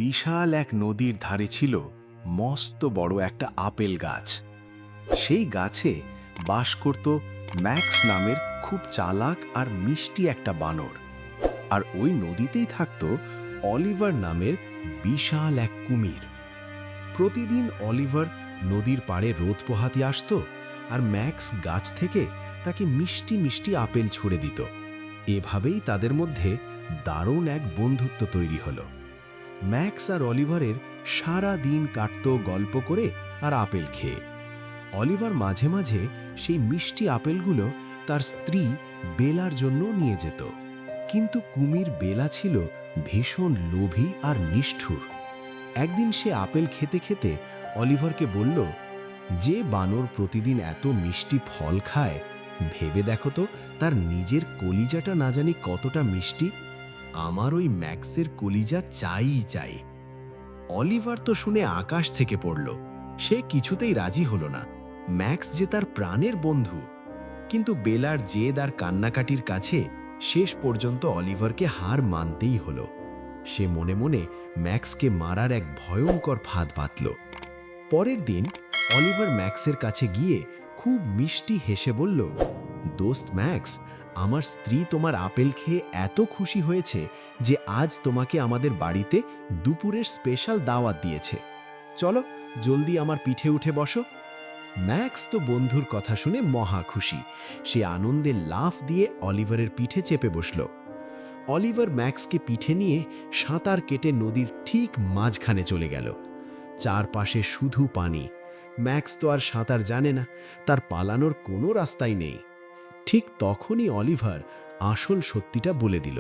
বিশাল এক নদীর ধারে ছিল মস্ত বড় একটা আপেল গাছ। সেই গাছে বাস করত ম্যাক্স নামের খুব চালাক আর মিষ্টি একটা বানর। আর ওই নদীতেই থাকত অলিভার নামের বিশাল এক কুমির। প্রতিদিন অলিভার নদীর পাড়ে রোদ পোহাতে আসত, আর ম্যাক্স গাছ থেকে তাকে মিষ্টি মিষ্টি আপেল ছুঁড়ে দিত। এভাবেই তাদের মধ্যে দারুণ এক বন্ধুত্ব তৈরি হলো। ম্যাক্স আর অলিভারের সারা দিন কাটত গল্প করে আর আপেল খেয়ে। অলিভার মাঝে মাঝে সেই মিষ্টি আপেলগুলো তার স্ত্রী বেলার জন্য নিয়ে যেত, কিন্তু কুমির বেলা ছিল ভীষণ লোভী আর নিষ্ঠুর। একদিন সে আপেল খেতে খেতে অলিভারকে বলল, যে বানর প্রতিদিন এত মিষ্টি ফল খায়, ভেবে দেখো তো তার নিজের কলিজাটা না জানি কতটা মিষ্টি। আমার ওই ম্যাক্সের কলিজা চাই। অলিভার তো শুনে আকাশ থেকে পড়ল। সে কিছুতেই রাজি হলো না। ম্যাক্স যে তার প্রাণের বন্ধু। কিন্তু বেলার জেদ আর কান্নাকাটির কাছে শেষ পর্যন্ত অলিভারকে হার মানতেই হলো। সে মনে মনে ম্যাক্সকে মারার এক ভয়ঙ্কর ফাঁদ পাতল। পরের দিন অলিভার ম্যাক্সের কাছে গিয়ে খুব মিষ্টি হেসে বলল, দোস্ত ম্যাক্স, আমার স্ত্রী তোমার আপেল খেয়ে এত খুশি হয়েছে যে আজ তোমাকে আমাদের বাড়িতে দুপুরের স্পেশাল দাওয়াত দিয়েছে। চলো জলদি আমার পিঠে উঠে বসো। ম্যাক্স তো বন্ধুর কথা শুনে মহা খুশি। সে আনন্দে লাফ দিয়ে অলিভারের পিঠে চেপে বসল। অলিভার ম্যাক্সকে পিঠে নিয়ে সাঁতার কেটে নদীর ঠিক মাঝখানে চলে গেল। চারপাশে শুধু পানি। ম্যাক্স তো আর সাঁতার জানে না, তার পালানোর কোনো রাস্তাই নেই। ঠিক তখনই অলিভার আসল সত্যিটা বলে দিল,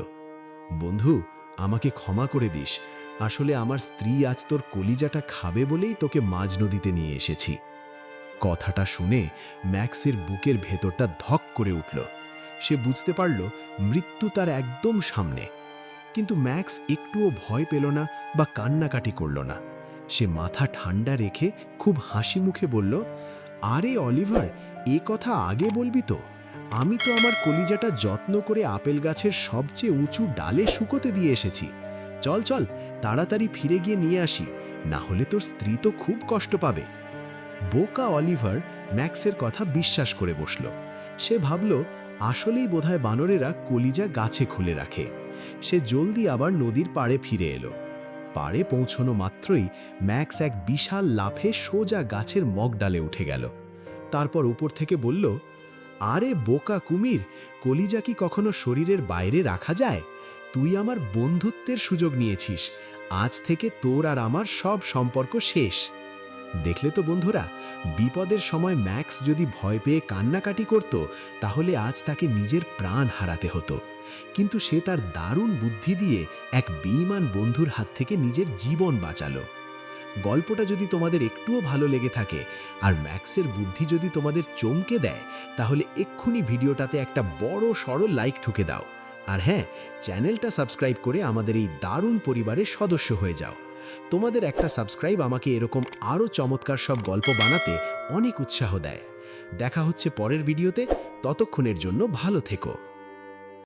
বন্ধু, আমাকে ক্ষমা করে দিস। আসলে আমার স্ত্রী আজ তোর কলিজাটা খাবে বলেই তোকে মাঝ নদীতে নিয়ে এসেছি। কথাটা শুনে ম্যাক্সের বুকের ভেতরটা ধক করে উঠল। সে বুঝতে পারল মৃত্যু তার একদম সামনে। কিন্তু ম্যাক্স একটুও ভয় পেল না বা কান্নাকাটি করল না। সে মাথা ঠান্ডা রেখে খুব হাসি মুখে বলল, আরে অলিভার, এ কথা আগে বলবি তো। আমি তো আমার কলিজাটা যত্ন করে আপেল গাছের সবচেয়ে উঁচু ডালে শুকোতে দিয়ে এসেছি। চল চল, তাড়াতাড়ি ফিরে গিয়ে নিয়ে আসি, না হলে তোর স্ত্রী তো খুব কষ্ট পাবে। বোকা অলিভার ম্যাক্সের কথা বিশ্বাস করে বসল। সে ভাবল, আসলেই বোধহয় বানরেরা কলিজা গাছে খুলে রাখে। সে জলদি আবার নদীর পাড়ে ফিরে এলো। পাড়ে পৌঁছনো মাত্রই ম্যাক্স এক বিশাল লাফে সোজা গাছের মগডালে উঠে গেল। তারপর উপর থেকে বলল, আরে বোকা কুমির, কলিজা কি কখনো শরীরের বাইরে রাখা যায়? তুই আমার বন্ধুত্বের সুযোগ নিয়েছিস। আজ থেকে তোর আর আমার সব সম্পর্ক শেষ। দেখলে তো বন্ধুরা, বিপদের সময় ম্যাক্স যদি ভয় পেয়ে কান্নাকাটি করত, তাহলে আজ তাকে নিজের প্রাণ হারাতে হতো। কিন্তু সে তার দারুণ বুদ্ধি দিয়ে এক বেঈমান বন্ধুর হাত থেকে নিজের জীবন বাঁচালো। গল্পটা যদি তোমাদের একটুও ভালো লেগে থাকে আর ম্যাক্সের বুদ্ধি যদি তোমাদের চমকে দেয়, তাহলে এক্ষুনি ভিডিওটাতে একটা বড় সড়ো লাইক ঠুকে দাও। আর হ্যাঁ, চ্যানেলটা সাবস্ক্রাইব করে আমাদের এই দারুণ পরিবারের সদস্য হয়ে যাও। তোমাদের একটা সাবস্ক্রাইব আমাকে এরকম আরও চমৎকার সব গল্প বানাতে অনেক উৎসাহ দেয়। দেখা হচ্ছে পরের ভিডিওতে। ততক্ষণের জন্য ভালো থেকো।